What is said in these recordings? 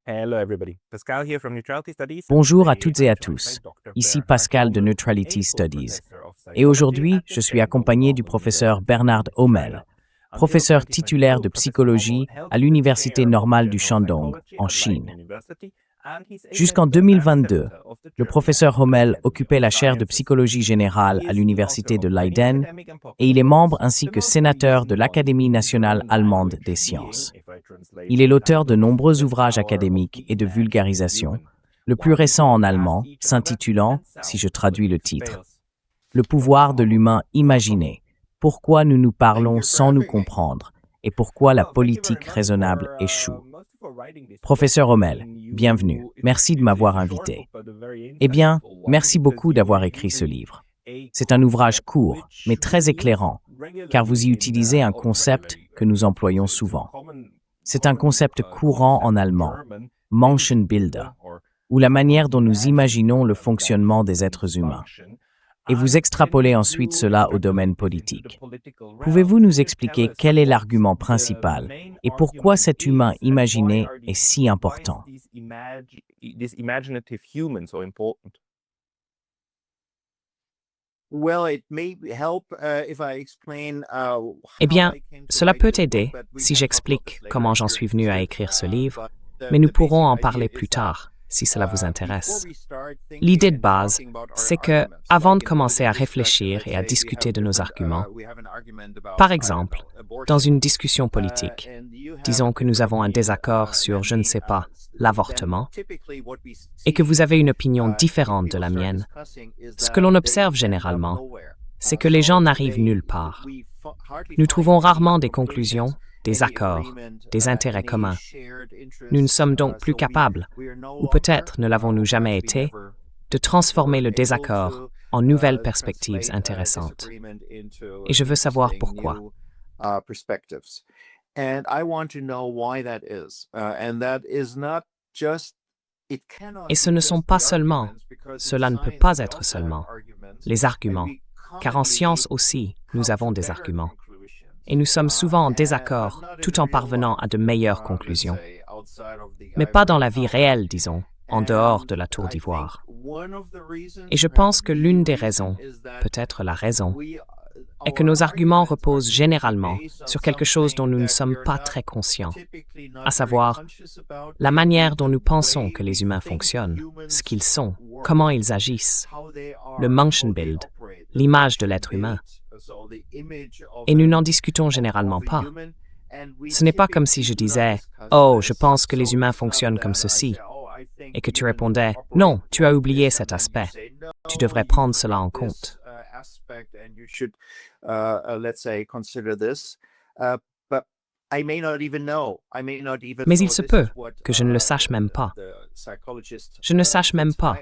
Hello everybody. Pascal here from Neutrality Studies. Bonjour à toutes et à tous. Ici Pascal de Neutrality Studies. Et aujourd'hui, je suis accompagné du professeur Bernard Homel, professeur titulaire de psychologie à l'Université normale du Shandong, en Chine. Jusqu'en 2022, le professeur Homel occupait la chaire de psychologie générale à l'Université de Leiden et il est membre ainsi que sénateur de l'Académie nationale allemande des sciences. Il est l'auteur de nombreux ouvrages académiques et de vulgarisation, le plus récent en allemand, s'intitulant, si je traduis le titre, « Le pouvoir de l'humain imaginé, pourquoi nous nous parlons sans nous comprendre et pourquoi la politique raisonnable échoue ». Professeur Homel, bienvenue. Merci de m'avoir invité. Eh bien, merci beaucoup d'avoir écrit ce livre. C'est un ouvrage court, mais très éclairant, car vous y utilisez un concept que nous employons souvent. C'est un concept courant en allemand, Menschenbilder, ou la manière dont nous imaginons le fonctionnement des êtres humains. Et vous extrapolez ensuite cela au domaine politique. Pouvez-vous nous expliquer quel est l'argument principal et pourquoi cet humain imaginé est si important? Eh bien, cela peut aider si j'explique comment j'en suis venu à écrire ce livre, mais nous pourrons en parler plus tard, si cela vous intéresse. L'idée de base, c'est que, avant de commencer à réfléchir et à discuter de nos arguments, par exemple, dans une discussion politique, disons que nous avons un désaccord sur, je ne sais pas, l'avortement, et que vous avez une opinion différente de la mienne, ce que l'on observe généralement, c'est que les gens n'arrivent nulle part. Nous trouvons rarement des conclusions, des accords, des intérêts communs. Nous ne sommes donc plus capables, ou peut-être ne l'avons-nous jamais été, de transformer le désaccord en nouvelles perspectives intéressantes. Et je veux savoir pourquoi. Et ce ne sont pas seulement, cela ne peut pas être seulement, les arguments, car en science aussi, nous avons des arguments. Et nous sommes souvent en désaccord tout en parvenant à de meilleures conclusions. Mais pas dans la vie réelle, disons, en dehors de la tour d'ivoire. Et je pense que l'une des raisons, peut-être la raison, est que nos arguments reposent généralement sur quelque chose dont nous ne sommes pas très conscients, à savoir la manière dont nous pensons que les humains fonctionnent, ce qu'ils sont, comment ils agissent, le Menschenbild, l'image de l'être humain. Et nous n'en discutons généralement pas. Ce n'est pas comme si je disais « Oh, je pense que les humains fonctionnent comme ceci » et que tu répondais « Non, tu as oublié cet aspect. Tu devrais prendre cela en compte. » Mais il se peut que je ne le sache même pas. Je ne sache même pas.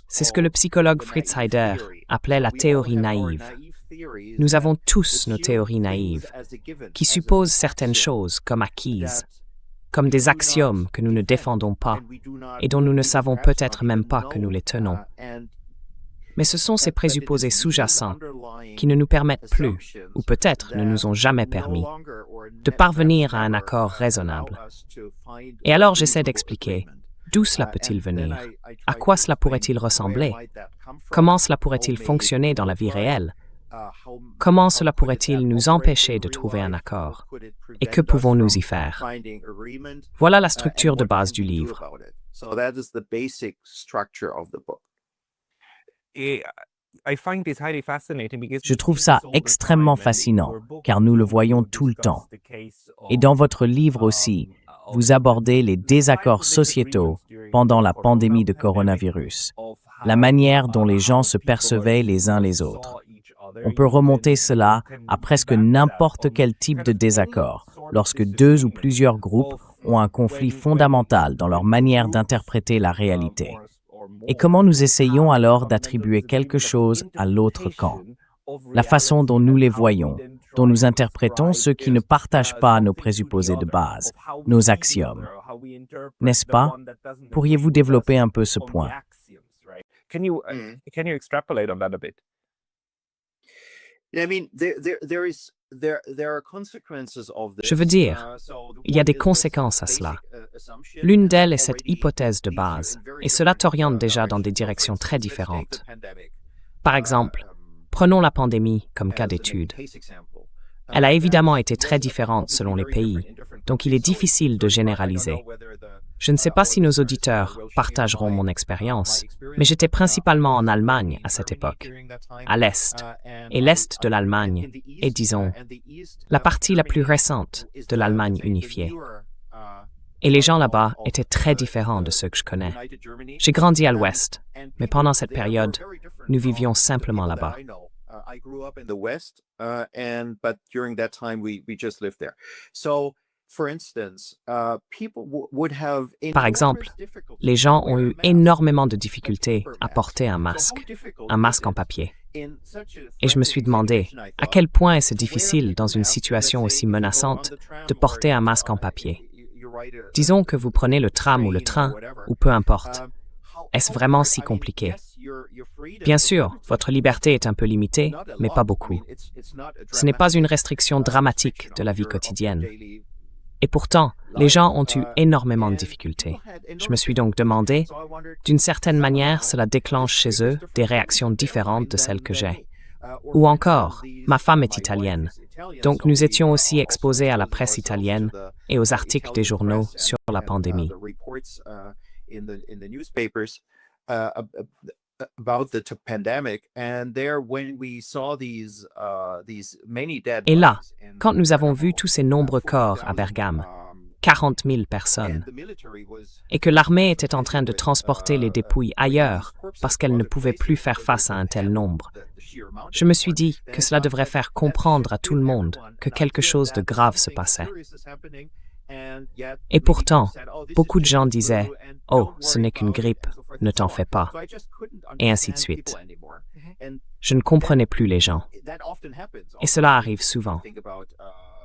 C'est ce que le psychologue Fritz Heider appelait la théorie naïve. Nous avons tous nos théories naïves, qui supposent certaines choses comme acquises, comme des axiomes que nous ne défendons pas et dont nous ne savons peut-être même pas que nous les tenons. Mais ce sont ces présupposés sous-jacents qui ne nous permettent plus, ou peut-être ne nous ont jamais permis, de parvenir à un accord raisonnable. Et alors j'essaie d'expliquer d'où cela peut-il venir, à quoi cela pourrait-il ressembler, comment cela pourrait-il fonctionner dans la vie réelle, comment cela pourrait-il nous empêcher de trouver un accord, et que pouvons-nous y faire? Voilà la structure de base du livre. Je trouve ça extrêmement fascinant, car nous le voyons tout le temps. Et dans votre livre aussi, vous abordez les désaccords sociétaux pendant la pandémie de coronavirus, la manière dont les gens se percevaient les uns les autres. On peut remonter cela à presque n'importe quel type de désaccord, lorsque deux ou plusieurs groupes ont un conflit fondamental dans leur manière d'interpréter la réalité. Et comment nous essayons alors d'attribuer quelque chose à l'autre camp? La façon dont nous les voyons, dont nous interprétons ceux qui ne partagent pas nos présupposés de base, nos axiomes. N'est-ce pas? Pourriez-vous développer un peu ce point? Can you extrapolate on that a bit? Je veux dire, il y a des conséquences à cela. L'une d'elles est cette hypothèse de base, et cela t'oriente déjà dans des directions très différentes. Par exemple, prenons la pandémie comme cas d'étude. Elle a évidemment été très différente selon les pays, donc il est difficile de généraliser. Je ne sais pas si nos auditeurs partageront mon expérience, mais j'étais principalement en Allemagne à cette époque, à l'Est. Et l'Est de l'Allemagne est, disons, la partie la plus récente de l'Allemagne unifiée. Et les gens là-bas étaient très différents de ceux que je connais. J'ai grandi à l'Ouest, mais pendant cette période, nous vivions simplement là-bas. Par exemple, les gens ont eu énormément de difficultés à porter un masque en papier. Et je me suis demandé à quel point est-ce difficile dans une situation aussi menaçante de porter un masque en papier. Disons que vous prenez le tram ou le train, ou peu importe. Est-ce vraiment si compliqué? Bien sûr, votre liberté est un peu limitée, mais pas beaucoup. Ce n'est pas une restriction dramatique de la vie quotidienne. Et pourtant, les gens ont eu énormément de difficultés. Je me suis donc demandé, d'une certaine manière, cela déclenche chez eux des réactions différentes de celles que j'ai. Ou encore, ma femme est italienne, donc nous étions aussi exposés à la presse italienne et aux articles des journaux sur la pandémie. Et là, quand nous avons vu tous ces nombreux corps à Bergame, 40 000 personnes, et que l'armée était en train de transporter les dépouilles ailleurs parce qu'elle ne pouvait plus faire face à un tel nombre, je me suis dit que cela devrait faire comprendre à tout le monde que quelque chose de grave se passait. Et pourtant, beaucoup de gens disaient « Oh, ce n'est qu'une grippe, ne t'en fais pas », et ainsi de suite. Je ne comprenais plus les gens. Et cela arrive souvent.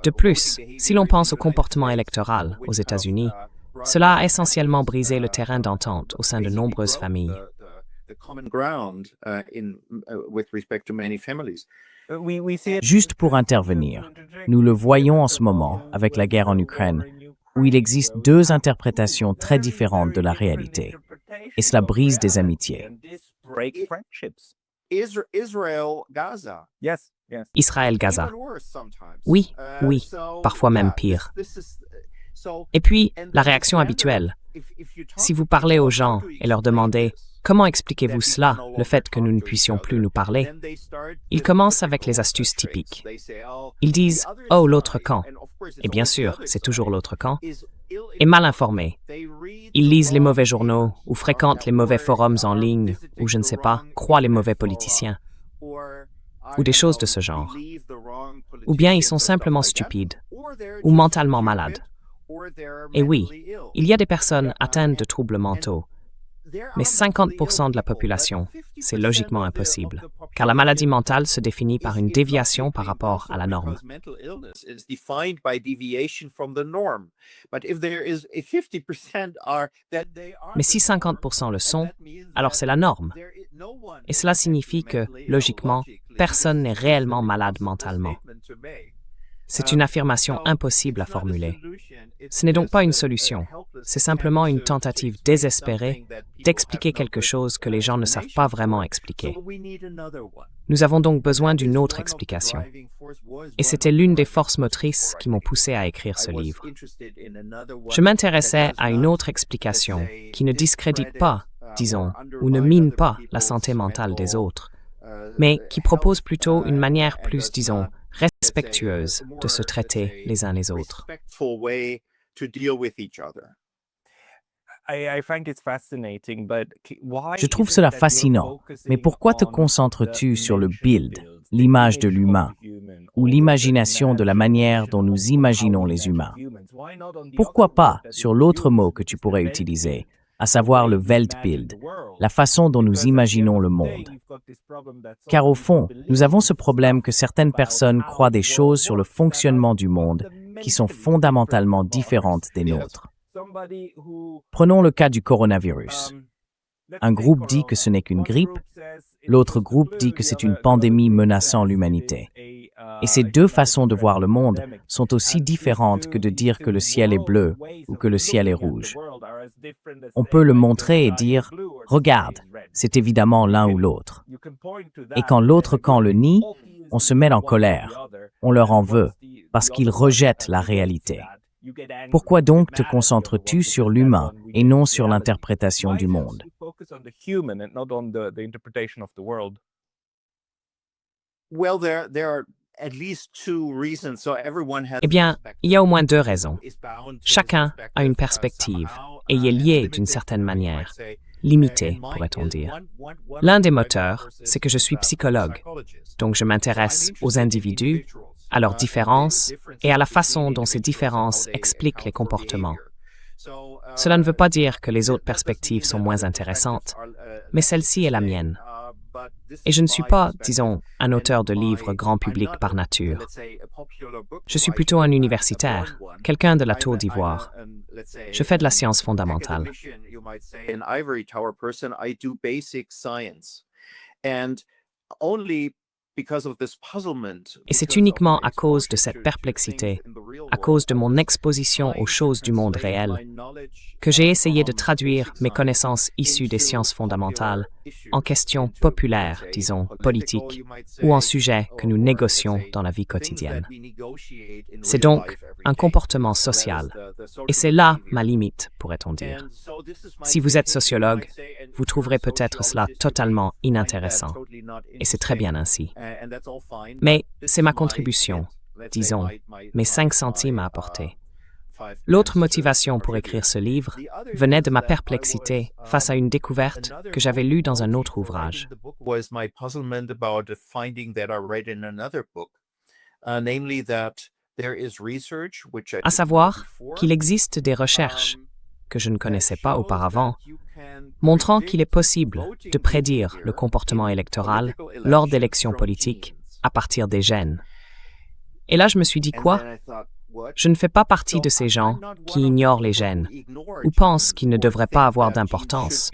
De plus, si l'on pense au comportement électoral aux États-Unis, cela a essentiellement brisé le terrain d'entente au sein de nombreuses familles. Juste pour intervenir, nous le voyons en ce moment avec la guerre en Ukraine, où il existe deux interprétations très différentes de la réalité, et cela brise des amitiés. Israël-Gaza. Oui, parfois même pire. Et puis, la réaction habituelle. Si vous parlez aux gens et leur demandez « Comment expliquez-vous cela, le fait que nous ne puissions plus nous parler ?» Ils commencent avec les astuces typiques. Ils disent « Oh, l'autre camp ». Et bien sûr, c'est toujours l'autre camp. Et mal informés. Ils lisent les mauvais journaux ou fréquentent les mauvais forums en ligne ou, je ne sais pas, croient les mauvais politiciens. Ou des choses de ce genre. Ou bien ils sont simplement stupides ou mentalement malades. Et oui, il y a des personnes atteintes de troubles mentaux, mais 50% de la population, c'est logiquement impossible, car la maladie mentale se définit par une déviation par rapport à la norme. Mais si 50% le sont, alors c'est la norme. Et cela signifie que, logiquement, personne n'est réellement malade mentalement. C'est une affirmation impossible à formuler. Ce n'est donc pas une solution, c'est simplement une tentative désespérée d'expliquer quelque chose que les gens ne savent pas vraiment expliquer. Nous avons donc besoin d'une autre explication. Et c'était l'une des forces motrices qui m'ont poussé à écrire ce livre. Je m'intéressais à une autre explication qui ne discrédite pas, disons, ou ne mine pas la santé mentale des autres, mais qui propose plutôt une manière plus, disons, respectueuse de se traiter les uns les autres. Je trouve cela fascinant, mais pourquoi te concentres-tu sur le build, l'image de l'humain, ou l'imagination de la manière dont nous imaginons les humains? Pourquoi pas sur l'autre mot que tu pourrais utiliser, à savoir le Weltbild, la façon dont nous imaginons le monde? Car au fond, nous avons ce problème que certaines personnes croient des choses sur le fonctionnement du monde qui sont fondamentalement différentes des nôtres. Prenons le cas du coronavirus. Un groupe dit que ce n'est qu'une grippe, L'autre groupe dit que c'est une pandémie menaçant l'humanité. Et ces deux façons de voir le monde sont aussi différentes que de dire que le ciel est bleu ou que le ciel est rouge. On peut le montrer et dire « Regarde, c'est évidemment l'un ou l'autre ». Et quand l'autre camp le nie, on se met en colère, on leur en veut, parce qu'ils rejettent la réalité. Pourquoi donc te concentres-tu sur l'humain et non sur l'interprétation du monde? Eh bien, il y a au moins deux raisons. Chacun a une perspective et y est lié d'une certaine manière, limitée, pourrait-on dire. L'un des moteurs, c'est que je suis psychologue, donc je m'intéresse aux individus, à leurs différences et à la façon dont ces différences expliquent les comportements. Cela ne veut pas dire que les autres perspectives sont moins intéressantes, mais celle-ci est la mienne. Et je ne suis pas, disons, un auteur de livres grand public par nature. Je suis plutôt un universitaire, quelqu'un de la Tour d'Ivoire. Je fais de la science fondamentale. Et c'est uniquement à cause de cette perplexité, à cause de mon exposition aux choses du monde réel, que j'ai essayé de traduire mes connaissances issues des sciences fondamentales en questions populaires, disons, politiques, ou en sujets que nous négocions dans la vie quotidienne. C'est donc un comportement social. Et c'est là ma limite, pourrait-on dire. Si vous êtes sociologue, vous trouverez peut-être cela totalement inintéressant. Et c'est très bien ainsi. Mais c'est ma contribution, disons, mes 5 centimes à apporter. L'autre motivation pour écrire ce livre venait de ma perplexité face à une découverte que j'avais lue dans un autre ouvrage. À savoir qu'il existe des recherches que je ne connaissais pas auparavant, montrant qu'il est possible de prédire le comportement électoral lors d'élections politiques à partir des gènes. Et là, je me suis dit quoi? Je ne fais pas partie de ces gens qui ignorent les gènes ou pensent qu'ils ne devraient pas avoir d'importance.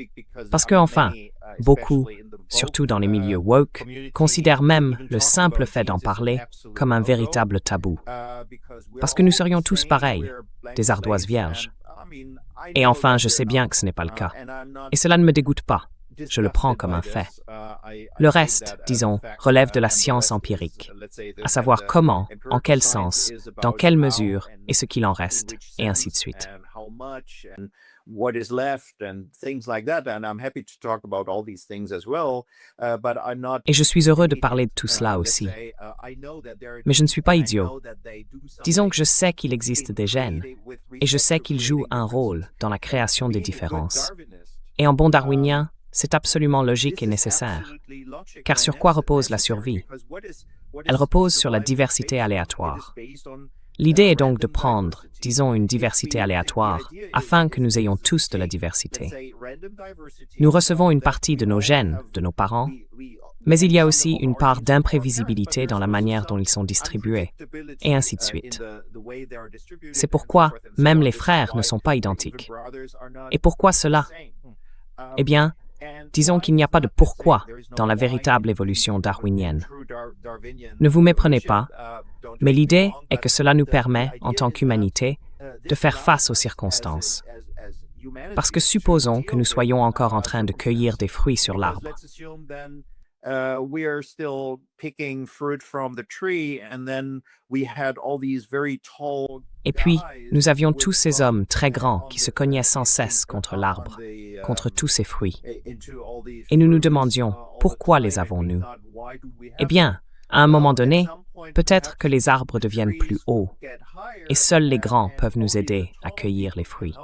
Parce que, enfin, beaucoup, surtout dans les milieux woke, considèrent même le simple fait d'en parler comme un véritable tabou. Parce que nous serions tous pareils, des ardoises vierges. Et enfin, je sais bien que ce n'est pas le cas. Et cela ne me dégoûte pas. Je le prends comme un fait. Le reste, disons, relève de la science empirique, à savoir comment, en quel sens, dans quelle mesure et ce qu'il en reste, et ainsi de suite. Et je suis heureux de parler de tout cela aussi. Mais je ne suis pas idiot. Disons que je sais qu'il existe des gènes, et je sais qu'ils jouent un rôle dans la création des différences. Et en bon darwinien, c'est absolument logique et nécessaire. Car sur quoi repose la survie? Elle repose sur la diversité aléatoire. L'idée est donc de prendre, disons, une diversité aléatoire, afin que nous ayons tous de la diversité. Nous recevons une partie de nos gènes, de nos parents, mais il y a aussi une part d'imprévisibilité dans la manière dont ils sont distribués, et ainsi de suite. C'est pourquoi même les frères ne sont pas identiques. Et pourquoi cela? Eh bien, disons qu'il n'y a pas de pourquoi dans la véritable évolution darwinienne. Ne vous méprenez pas, mais l'idée est que cela nous permet, en tant qu'humanité, de faire face aux circonstances. Parce que supposons que nous soyons encore en train de cueillir des fruits sur l'arbre. Et puis, nous avions tous ces hommes très grands qui se cognaient sans cesse contre l'arbre, contre tous ces fruits. Et nous nous demandions, pourquoi les avons-nous? Eh bien, à un moment donné, peut-être que les arbres deviennent plus hauts, et seuls les grands peuvent nous aider à cueillir les fruits.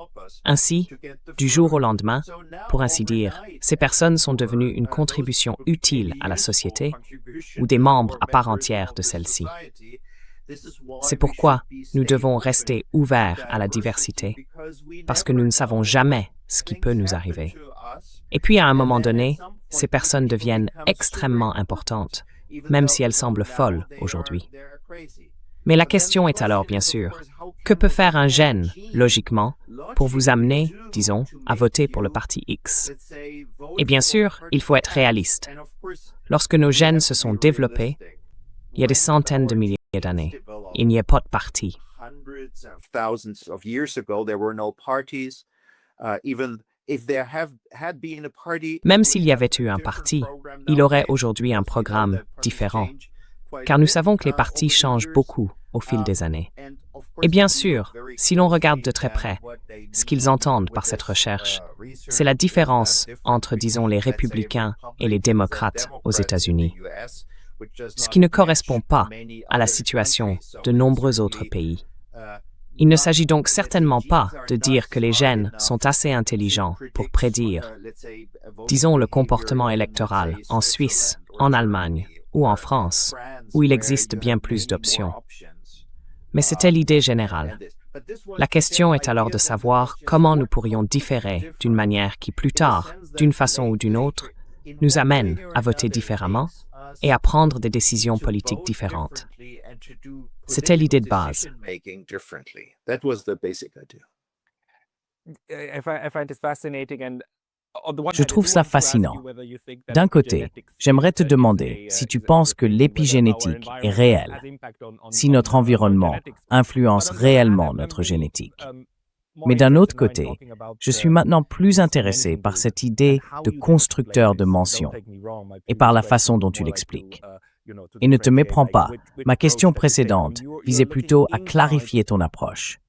Ainsi, du jour au lendemain, pour ainsi dire, ces personnes sont devenues une contribution utile à la société ou des membres à part entière de celle-ci. C'est pourquoi nous devons rester ouverts à la diversité, parce que nous ne savons jamais ce qui peut nous arriver. Et puis à un moment donné, ces personnes deviennent extrêmement importantes, même si elles semblent folles aujourd'hui. Mais la question est alors, bien sûr, que peut faire un gène, logiquement, pour vous amener, disons, à voter pour le parti X? Et bien sûr, il faut être réaliste. Lorsque nos gènes se sont développés, il y a des centaines de milliers d'années, il n'y a pas de parti. Même s'il y avait eu un parti, il aurait aujourd'hui un programme différent, car nous savons que les partis changent beaucoup au fil des années. Et bien sûr, si l'on regarde de très près, ce qu'ils entendent par cette recherche, c'est la différence entre, disons, les républicains et les démocrates aux États-Unis, ce qui ne correspond pas à la situation de nombreux autres pays. Il ne s'agit donc certainement pas de dire que les gènes sont assez intelligents pour prédire, disons, le comportement électoral en Suisse, en Allemagne ou en France, où il existe bien plus d'options. Mais c'était l'idée générale. La question est alors de savoir comment nous pourrions différer d'une manière qui, plus tard, d'une façon ou d'une autre, nous amène à voter différemment et à prendre des décisions politiques différentes. C'était l'idée de base. Je trouve cela fascinant. D'un côté, j'aimerais te demander si tu penses que l'épigénétique est réelle, si notre environnement influence réellement notre génétique. Mais d'un autre côté, je suis maintenant plus intéressé par cette idée de constructeur de mentions et par la façon dont tu l'expliques. Et ne te méprends pas, ma question précédente visait plutôt à clarifier ton approche.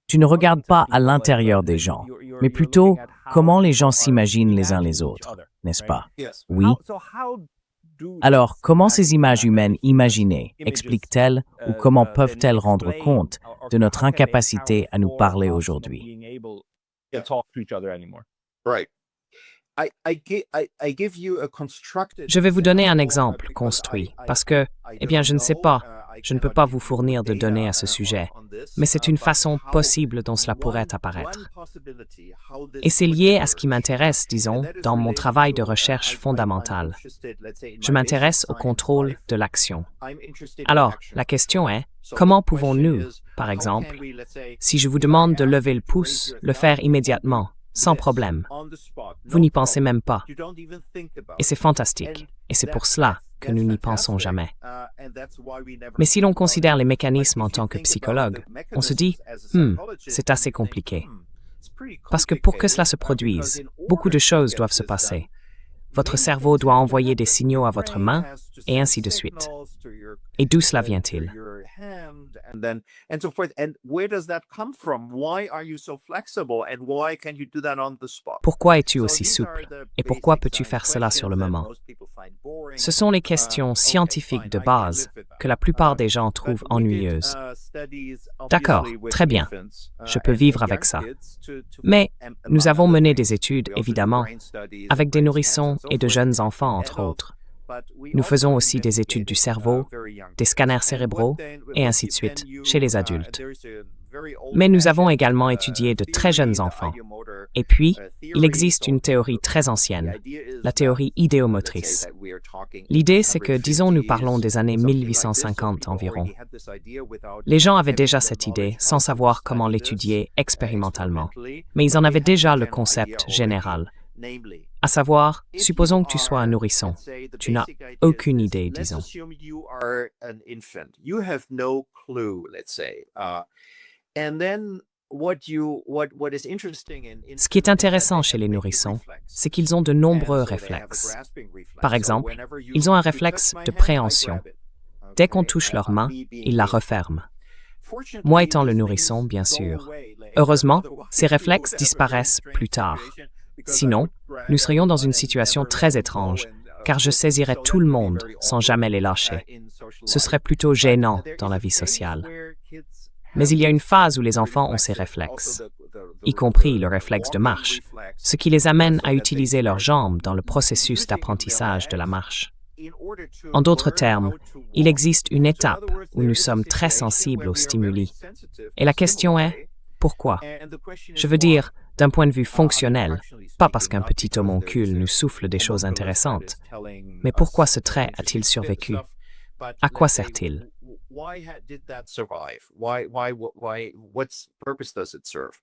Tu ne regardes pas à l'intérieur des gens, mais plutôt comment les gens s'imaginent les uns les autres, n'est-ce pas? Oui. Alors, comment ces images humaines imaginées expliquent-elles ou comment peuvent-elles rendre compte de notre incapacité à nous parler aujourd'hui? Je vais vous donner un exemple construit, parce que, je ne sais pas, je ne peux pas vous fournir de données à ce sujet, mais c'est une façon possible dont cela pourrait apparaître. Et c'est lié à ce qui m'intéresse, disons, dans mon travail de recherche fondamentale. Je m'intéresse au contrôle de l'action. Alors, la question est, comment pouvons-nous, par exemple, si je vous demande de lever le pouce, le faire immédiatement, sans problème? Vous n'y pensez même pas. Et c'est fantastique. Et c'est pour cela que nous n'y pensons jamais. Mais si l'on considère les mécanismes en tant que psychologue, on se dit, c'est assez compliqué. Parce que pour que cela se produise, beaucoup de choses doivent se passer. Votre cerveau doit envoyer des signaux à votre main, et ainsi de suite. Et d'où cela vient-il? Pourquoi es-tu aussi souple? Et pourquoi peux-tu faire cela sur le moment? Ce sont les questions scientifiques de base que la plupart des gens trouvent ennuyeuses. D'accord, très bien. Je peux vivre avec ça. Mais nous avons mené des études, évidemment, avec des nourrissons et de jeunes enfants, entre autres. Nous faisons aussi des études du cerveau, des scanners cérébraux, et ainsi de suite, chez les adultes. Mais nous avons également étudié de très jeunes enfants. Et puis, il existe une théorie très ancienne, la théorie idéomotrice. L'idée, c'est que, disons, nous parlons des années 1850 environ. Les gens avaient déjà cette idée, sans savoir comment l'étudier expérimentalement. Mais ils en avaient déjà le concept général. À savoir, supposons que tu sois un nourrisson. Tu n'as aucune idée, disons. Ce qui est intéressant chez les nourrissons, c'est qu'ils ont de nombreux réflexes. Par exemple, ils ont un réflexe de préhension. Dès qu'on touche leur main, ils la referment. Moi étant le nourrisson, bien sûr. Heureusement, ces réflexes disparaissent plus tard. Sinon, nous serions dans une situation très étrange, car je saisirais tout le monde sans jamais les lâcher. Ce serait plutôt gênant dans la vie sociale. Mais il y a une phase où les enfants ont ces réflexes, y compris le réflexe de marche, ce qui les amène à utiliser leurs jambes dans le processus d'apprentissage de la marche. En d'autres termes, il existe une étape où nous sommes très sensibles aux stimuli. Et la question est, pourquoi? Je veux dire, d'un point de vue fonctionnel, pas parce qu'un petit homoncule nous souffle des choses intéressantes, mais pourquoi ce trait a-t-il survécu? À quoi sert-il? did that survive? What's purpose does it serve?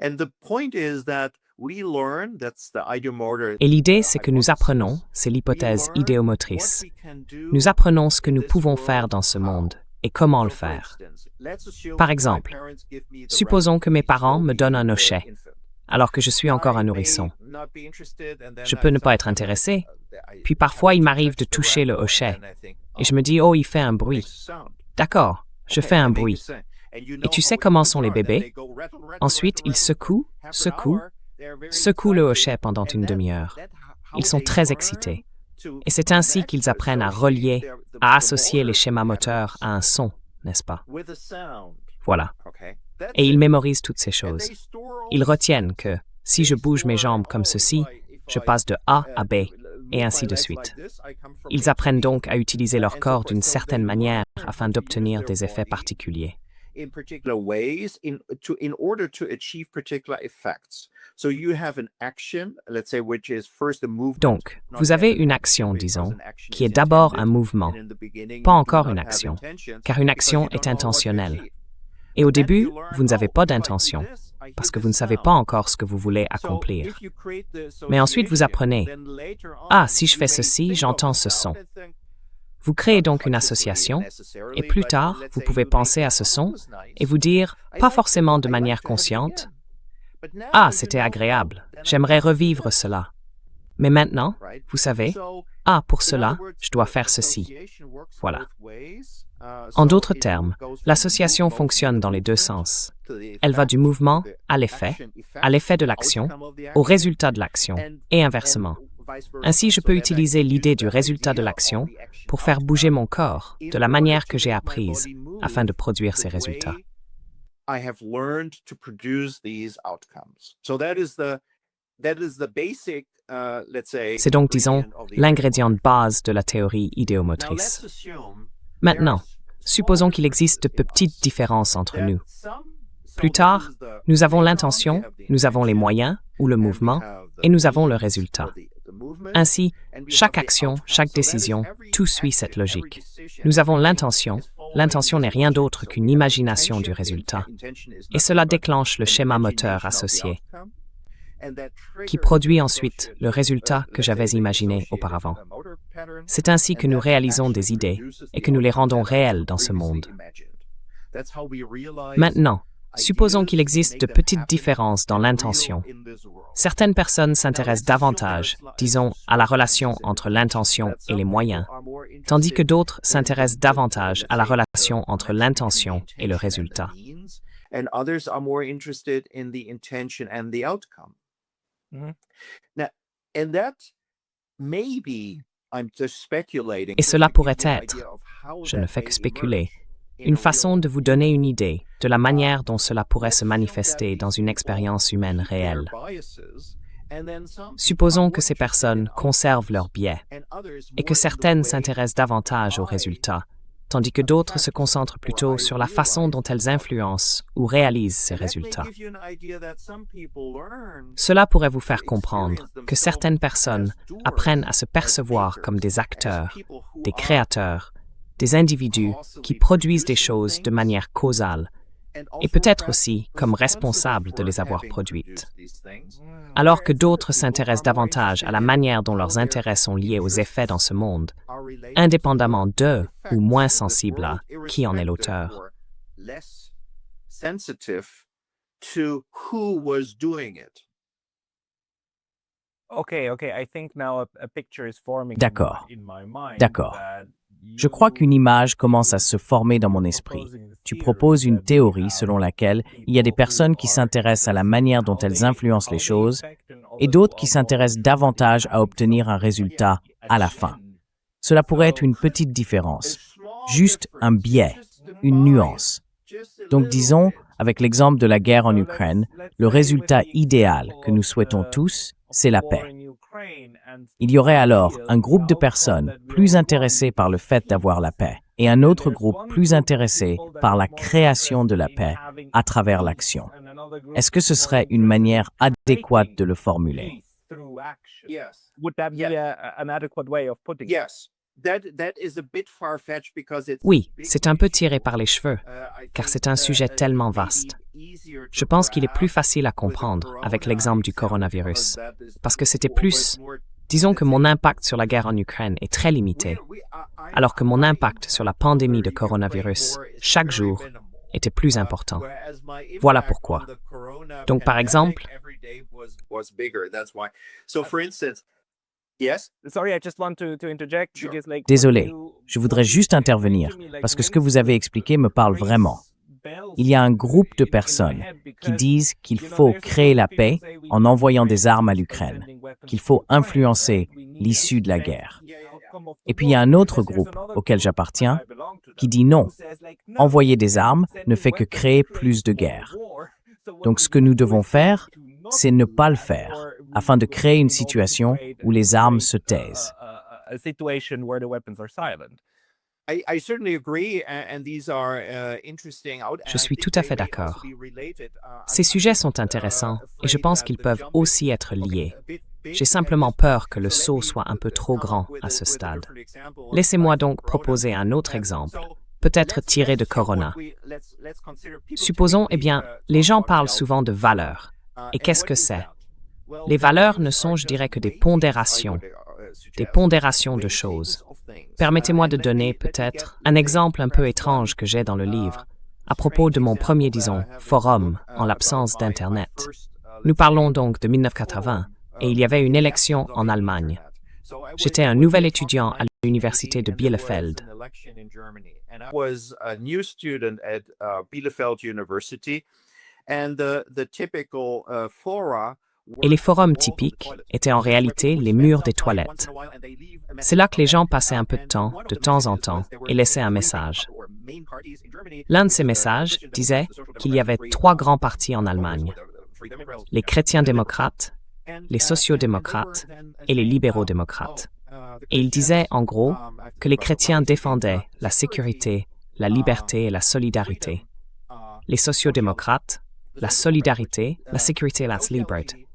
And the point is that we learn, that's the ideomotor. Et l'idée, c'est que nous apprenons, c'est l'hypothèse idéomotrice. Nous apprenons ce que nous pouvons faire dans ce monde et comment le faire. Par exemple, supposons que mes parents me donnent un hochet, alors que je suis encore un nourrisson. Je peux ne pas être intéressé, puis parfois il m'arrive de toucher le hochet, et je me dis « Oh, il fait un bruit ». D'accord, je fais un bruit. Et tu sais comment sont les bébés? Ensuite, ils secouent le hochet pendant une demi-heure. Ils sont très excités. Et c'est ainsi qu'ils apprennent à relier, à associer les schémas moteurs à un son, n'est-ce pas? Voilà. Et ils mémorisent toutes ces choses. Ils retiennent que, si je bouge mes jambes comme ceci, je passe de A à B, et ainsi de suite. Ils apprennent donc à utiliser leur corps d'une certaine manière afin d'obtenir des effets particuliers. In particular ways in order to achieve particular effects. So you have an action, let's say, which is first a movement. Donc, vous avez une action, disons, qui est d'abord un mouvement, pas encore une action, car une action est intentionnelle. Et au début, vous n'avez pas d'intention, parce que vous ne savez pas encore ce que vous voulez accomplir. Mais ensuite, vous apprenez, « Ah, si je fais ceci, j'entends ce son. » Vous créez donc une association, et plus tard, vous pouvez penser à ce son et vous dire, pas forcément de manière consciente, « Ah, c'était agréable, j'aimerais revivre cela. » Mais maintenant, vous savez, « Ah, pour cela, je dois faire ceci. » Voilà. En d'autres termes, l'association fonctionne dans les deux sens. Elle va du mouvement à l'effet de l'action, au résultat de l'action, et inversement. Ainsi, je peux utiliser l'idée du résultat de l'action pour faire bouger mon corps de la manière que j'ai apprise afin de produire ces résultats. C'est donc, disons, l'ingrédient de base de la théorie idéomotrice. Maintenant, supposons qu'il existe de petites différences entre nous. Plus tard, nous avons l'intention, nous avons les moyens ou le mouvement, et nous avons le résultat. Ainsi, chaque action, chaque décision, tout suit cette logique. Nous avons l'intention n'est rien d'autre qu'une imagination du résultat. Et cela déclenche le schéma moteur associé, qui produit ensuite le résultat que j'avais imaginé auparavant. C'est ainsi que nous réalisons des idées et que nous les rendons réelles dans ce monde. Maintenant, supposons qu'il existe de petites différences dans l'intention. Certaines personnes s'intéressent davantage, disons, à la relation entre l'intention et les moyens, tandis que d'autres s'intéressent davantage à la relation entre l'intention et le résultat. Et cela pourrait être, je ne fais que spéculer, une façon de vous donner une idée de la manière dont cela pourrait se manifester dans une expérience humaine réelle. Supposons que ces personnes conservent leurs biais et que certaines s'intéressent davantage aux résultats, tandis que d'autres se concentrent plutôt sur la façon dont elles influencent ou réalisent ces résultats. Cela pourrait vous faire comprendre que certaines personnes apprennent à se percevoir comme des acteurs, des créateurs, des individus qui produisent des choses de manière causale, et peut-être aussi comme responsables de les avoir produites. Alors que d'autres s'intéressent davantage à la manière dont leurs intérêts sont liés aux effets dans ce monde, indépendamment d'eux ou moins sensibles à qui en est l'auteur. D'accord. Je crois qu'une image commence à se former dans mon esprit. Tu proposes une théorie selon laquelle il y a des personnes qui s'intéressent à la manière dont elles influencent les choses et d'autres qui s'intéressent davantage à obtenir un résultat à la fin. Cela pourrait être une petite différence, juste un biais, une nuance. Donc disons, avec l'exemple de la guerre en Ukraine, le résultat idéal que nous souhaitons tous, c'est la paix. Il y aurait alors un groupe de personnes plus intéressées par le fait d'avoir la paix et un autre groupe plus intéressé par la création de la paix à travers l'action. Est-ce que ce serait une manière adéquate de le formuler? Would that be an adequate way of putting it? Yes. Oui, c'est un peu tiré par les cheveux, car c'est un sujet tellement vaste. Je pense qu'il est plus facile à comprendre avec l'exemple du coronavirus, parce que c'était plus... Disons que mon impact sur la guerre en Ukraine est très limité, alors que mon impact sur la pandémie de coronavirus, chaque jour, était plus important. Voilà pourquoi. Donc, par exemple, Sorry, I just want to interject because, like, Désolé, je voudrais juste intervenir, parce que ce que vous avez expliqué me parle vraiment. Il y a un groupe de personnes qui disent qu'il faut créer la paix en envoyant des armes à l'Ukraine, qu'il faut influencer l'issue de la guerre. Et puis il y a un autre groupe auquel j'appartiens qui dit non, envoyer des armes ne fait que créer plus de guerre. Donc ce que nous devons faire, c'est ne pas le faire, afin de créer une situation où les armes se taisent. A situation where the weapons are silent. je suis tout à fait d'accord. Ces sujets sont intéressants et je pense qu'ils peuvent aussi être liés. J'ai simplement peur que le saut soit un peu trop grand à ce stade. Laissez-moi donc proposer un autre exemple, peut-être tiré de Corona. Supposons, les gens parlent souvent de valeurs. Et qu'est-ce que c'est? Les valeurs ne sont, je dirais, que des pondérations de choses. Permettez-moi de donner peut-être un exemple un peu étrange que j'ai dans le livre, à propos de mon premier, forum en l'absence d'Internet. Nous parlons donc de 1980, et il y avait une élection en Allemagne. J'étais un nouvel étudiant à l'université de Bielefeld. Et les forums typiques étaient en réalité les murs des toilettes. C'est là que les gens passaient un peu de temps en temps, et laissaient un message. L'un de ces messages disait qu'il y avait 3 grands partis en Allemagne: les chrétiens-démocrates, les sociaux-démocrates et les libéraux-démocrates. Et il disait, en gros, que les chrétiens défendaient la sécurité, la liberté et la solidarité. Les sociaux-démocrates, la solidarité, la sécurité et la liberté.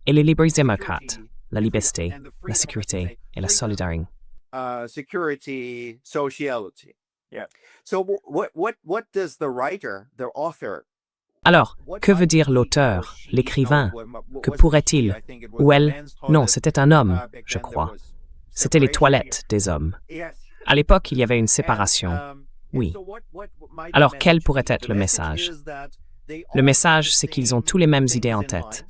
Et les libéraux-démocrates, la liberté, la sécurité et la solidarité. Security, sociality. Yeah. So what does the writer, the author? Alors, que veut dire l'auteur, l'écrivain? Que pourrait-il? Ou elle? Non, c'était un homme, je crois. C'était les toilettes des hommes. À l'époque, il y avait une séparation. Oui. Alors, quel pourrait être le message? Le message, c'est qu'ils ont tous les mêmes idées en tête.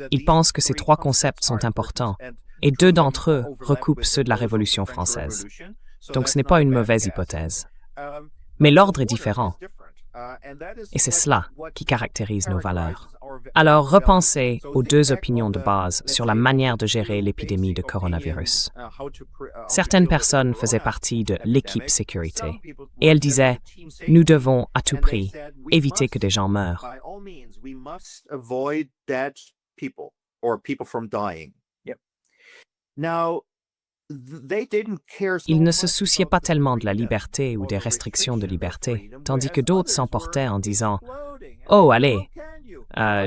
Ils pensent que ces 3 concepts sont importants, et 2 d'entre eux recoupent ceux de la Révolution française. Donc ce n'est pas une mauvaise hypothèse. Mais l'ordre est différent. Et c'est cela qui caractérise nos valeurs. Alors repensez aux 2 opinions de base sur la manière de gérer l'épidémie de coronavirus. Certaines personnes faisaient partie de l'équipe sécurité, et elles disaient « Nous devons à tout prix éviter que des gens meurent. » Ils ne se souciaient pas tellement de la liberté ou des restrictions de liberté, tandis que d'autres s'emportaient en disant « Oh, allez,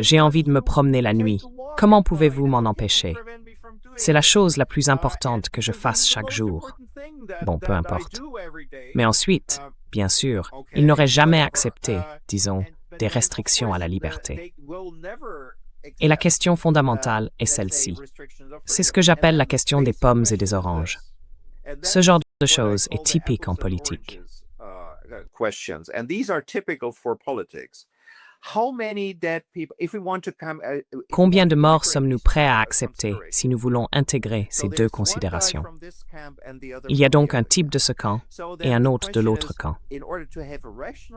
j'ai envie de me promener la nuit. Comment pouvez-vous m'en empêcher? C'est la chose la plus importante que je fasse chaque jour. » Bon, peu importe. Mais ensuite, bien sûr, ils n'auraient jamais accepté, disons, des restrictions à la liberté. Et la question fondamentale est celle-ci. C'est ce que j'appelle la question des pommes et des oranges. Ce genre de choses est typique en politique. Combien de morts sommes-nous prêts à accepter si nous voulons intégrer ces 2 considérations? Il y a donc un type de ce camp et un autre de l'autre camp.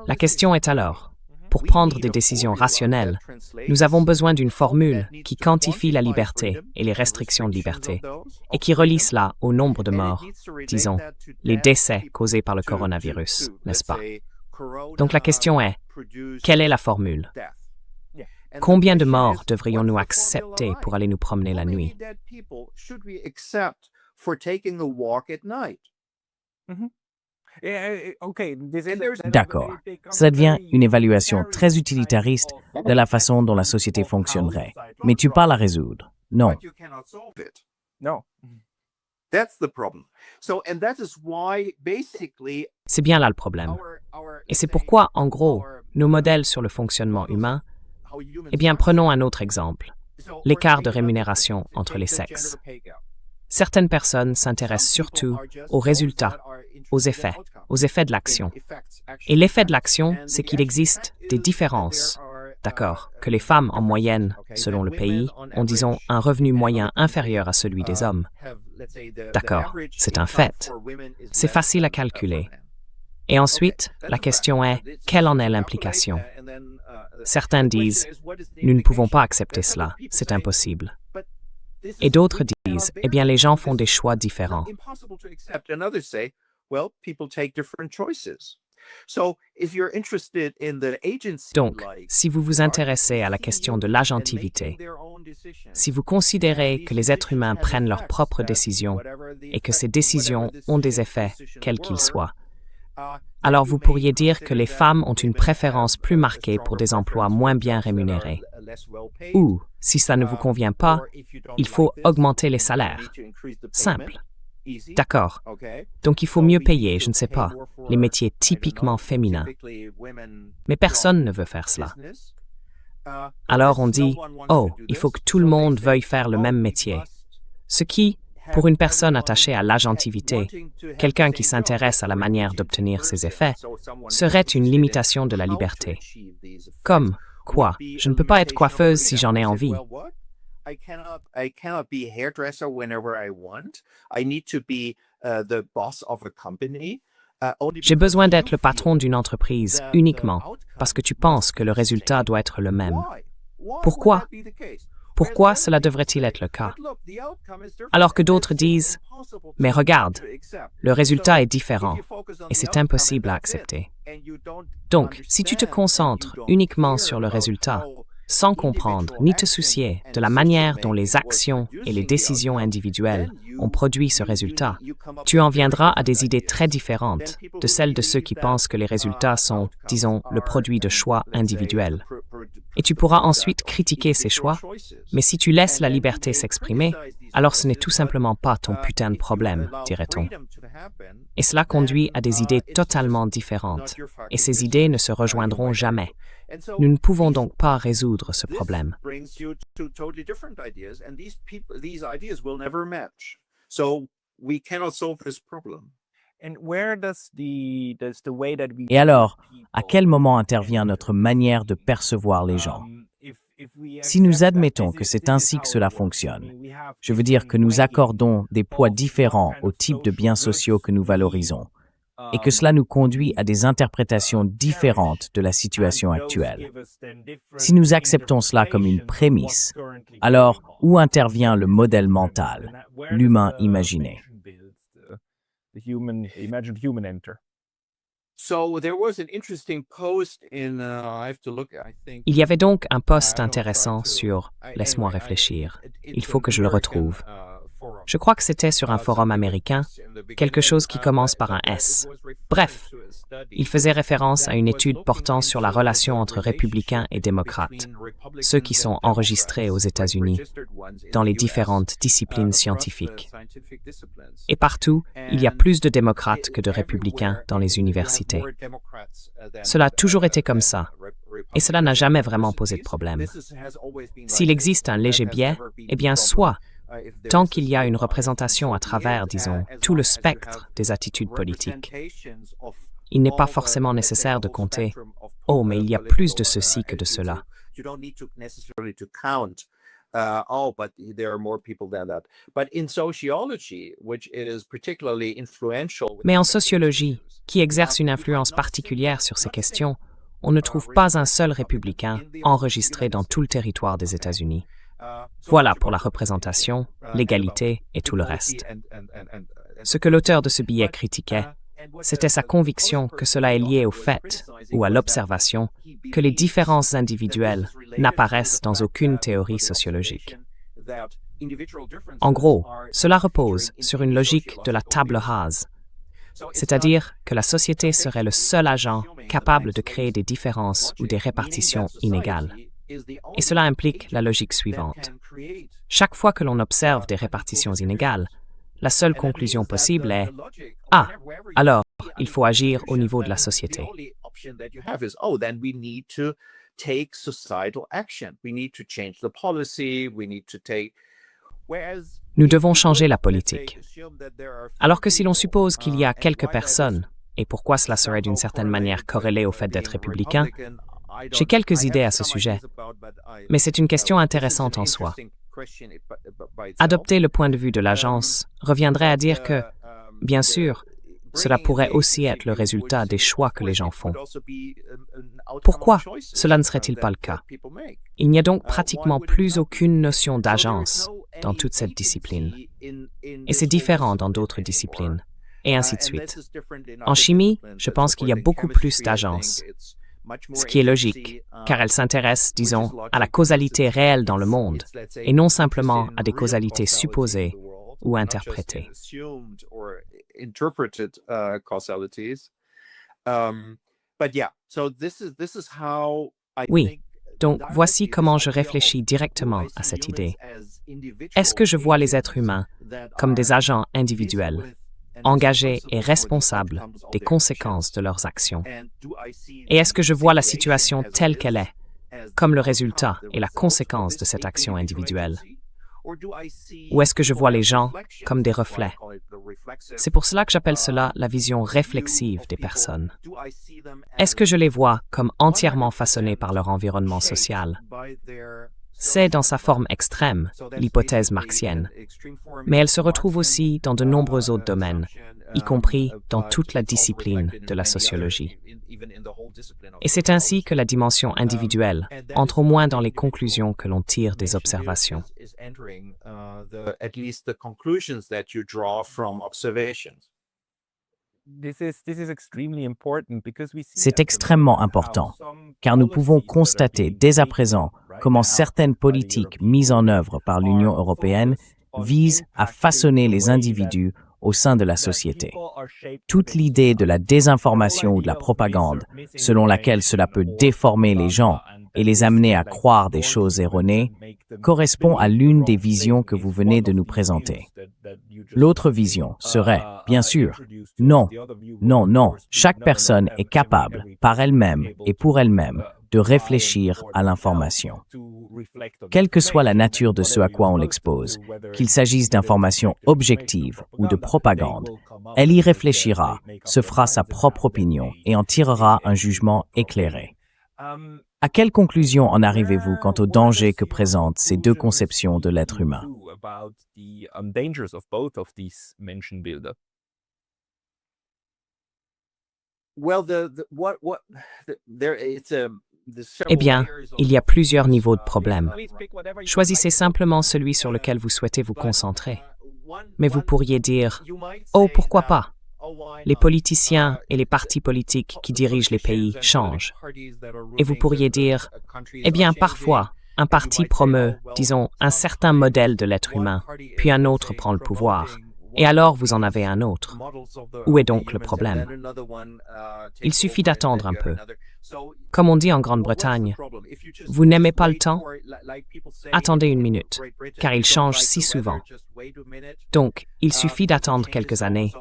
La question est alors, pour prendre des décisions rationnelles, nous avons besoin d'une formule qui quantifie la liberté et les restrictions de liberté et qui relie cela au nombre de morts, disons, les décès causés par le coronavirus, n'est-ce pas? Donc la question est, quelle est la formule? Combien de morts devrions-nous accepter pour aller nous promener la nuit? D'accord. Ça devient une évaluation très utilitariste de la façon dont la société fonctionnerait. Mais tu parles à résoudre. Non. No. That's the problem. So, and that is why basically C'est bien là le problème. Et c'est pourquoi, en gros, nos modèles sur le fonctionnement humain, eh bien, prenons un autre exemple, l'écart de rémunération entre les sexes. Certaines personnes s'intéressent surtout aux résultats, aux effets de l'action. Et l'effet de l'action, c'est qu'il existe des différences. D'accord, que les femmes, en moyenne, selon le pays, ont, disons, un revenu moyen inférieur à celui des hommes. D'accord, c'est un fait. C'est facile à calculer. Et ensuite, la question est, quelle en est l'implication? Certains disent, nous ne pouvons pas accepter cela, c'est impossible. Et d'autres disent, eh bien, les gens font des choix différents. Donc, si vous vous intéressez à la question de l'agentivité, si vous considérez que les êtres humains prennent leurs propres décisions et que ces décisions ont des effets, quels qu'ils soient, alors vous pourriez dire que les femmes ont une préférence plus marquée pour des emplois moins bien rémunérés. Ou, si ça ne vous convient pas, il faut augmenter les salaires. Simple. D'accord. Donc il faut mieux payer, je ne sais pas, les métiers typiquement féminins. Mais personne ne veut faire cela. Alors on dit, oh, il faut que tout le monde veuille faire le même métier. Ce qui, pour une personne attachée à l'agentivité, quelqu'un qui s'intéresse à la manière d'obtenir ces effets, serait une limitation de la liberté. Comme, quoi, je ne peux pas être coiffeuse si j'en ai envie. I cannot be hairdresser whenever I want. I need to be the boss of a company. J'ai besoin d'être le patron d'une entreprise uniquement parce que tu penses que le résultat doit être le même. Pourquoi? Pourquoi cela devrait-il être le cas? Alors que d'autres disent, mais regarde, le résultat est différent et c'est impossible à accepter. Donc, si tu te concentres uniquement sur le résultat, sans comprendre ni te soucier de la manière dont les actions et les décisions individuelles ont produit ce résultat, tu en viendras à des idées très différentes de celles de ceux qui pensent que les résultats sont, disons, le produit de choix individuels. Et tu pourras ensuite critiquer ces choix, mais si tu laisses la liberté s'exprimer, alors ce n'est tout simplement pas ton putain de problème, dirait-on. Et cela conduit à des idées totalement différentes, et ces idées ne se rejoindront jamais. Nous ne pouvons donc pas résoudre ce problème. Et alors, à quel moment intervient notre manière de percevoir les gens? Si nous admettons que c'est ainsi que cela fonctionne, je veux dire que nous accordons des poids différents aux types de biens sociaux que nous valorisons, et que cela nous conduit à des interprétations différentes de la situation actuelle. Si nous acceptons cela comme une prémisse, alors où intervient le modèle mental, l'humain imaginé? Il y avait donc un post intéressant sur « Laisse-moi réfléchir ». Il faut que je le retrouve. Je crois que c'était sur un forum américain, quelque chose qui commence par un S. Bref, il faisait référence à une étude portant sur la relation entre républicains et démocrates, ceux qui sont enregistrés aux États-Unis, dans les différentes disciplines scientifiques. Et partout, il y a plus de démocrates que de républicains dans les universités. Cela a toujours été comme ça, et cela n'a jamais vraiment posé de problème. S'il existe un léger biais, eh bien soit, tant qu'il y a une représentation à travers, disons, tout le spectre des attitudes politiques, il n'est pas forcément nécessaire de compter « Oh, mais il y a plus de ceci que de cela ». Mais en sociologie, qui exerce une influence particulière sur ces questions, on ne trouve pas un seul républicain enregistré dans tout le territoire des États-Unis. Voilà pour la représentation, l'égalité et tout le reste. Ce que l'auteur de ce billet critiquait, c'était sa conviction que cela est lié au fait, ou à l'observation, que les différences individuelles n'apparaissent dans aucune théorie sociologique. En gros, cela repose sur une logique de la table rase, c'est-à-dire que la société serait le seul agent capable de créer des différences ou des répartitions inégales. Et cela implique la logique suivante. Chaque fois que l'on observe des répartitions inégales, la seule conclusion possible est « Ah, alors, il faut agir au niveau de la société. » Nous devons changer la politique. Alors que si l'on suppose qu'il y a quelques personnes, et pourquoi cela serait d'une certaine manière corrélé au fait d'être républicain, j'ai quelques idées à ce sujet, mais c'est une question intéressante en soi. Adopter le point de vue de l'agence reviendrait à dire que, bien sûr, cela pourrait aussi être le résultat des choix que les gens font. Pourquoi cela ne serait-il pas le cas? Il n'y a donc pratiquement plus aucune notion d'agence dans toute cette discipline. Et c'est différent dans d'autres disciplines, et ainsi de suite. En chimie, je pense qu'il y a beaucoup plus d'agences, ce qui est logique, car elles s'intéressent, disons, à la causalité réelle dans le monde, et non simplement à des causalités supposées ou interprétées. Oui, donc voici comment je réfléchis directement à cette idée. Est-ce que je vois les êtres humains comme des agents individuels, engagés et responsables des conséquences de leurs actions? Et est-ce que je vois la situation telle qu'elle est, comme le résultat et la conséquence de cette action individuelle? Ou est-ce que je vois les gens comme des reflets? C'est pour cela que j'appelle cela la vision réflexive des personnes. Est-ce que je les vois comme entièrement façonnés par leur environnement social? C'est dans sa forme extrême, l'hypothèse marxienne, mais elle se retrouve aussi dans de nombreux autres domaines, y compris dans toute la discipline de la sociologie. Et c'est ainsi que la dimension individuelle entre au moins dans les conclusions que l'on tire des observations. C'est extrêmement important, car nous pouvons constater dès à présent comment certaines politiques mises en œuvre par l'Union européenne visent à façonner les individus au sein de la société. Toute l'idée de la désinformation ou de la propagande, selon laquelle cela peut déformer les gens et les amener à croire des choses erronées, correspond à l'une des visions que vous venez de nous présenter. L'autre vision serait, bien sûr, non, chaque personne est capable, par elle-même et pour elle-même, de réfléchir à l'information. Quelle que soit la nature de ce à quoi on l'expose, qu'il s'agisse d'informations objectives ou de propagande, elle y réfléchira, se fera sa propre opinion et en tirera un jugement éclairé. À quelle conclusion en arrivez-vous quant au danger que présentent ces deux conceptions de l'être humain? Eh bien, il y a plusieurs niveaux de problèmes. Choisissez simplement celui sur lequel vous souhaitez vous concentrer. Mais vous pourriez dire « Oh, pourquoi pas ?» Les politiciens et les partis politiques qui dirigent les pays changent. Et vous pourriez dire « Eh bien, parfois, un parti promeut, disons, un certain modèle de l'être humain, puis un autre prend le pouvoir. Et alors vous en avez un autre. Où est donc le problème? Il suffit d'attendre un peu. Comme on dit en Grande-Bretagne, vous n'aimez pas le temps? Attendez une minute, car il change si souvent. Donc, il suffit d'attendre quelques années,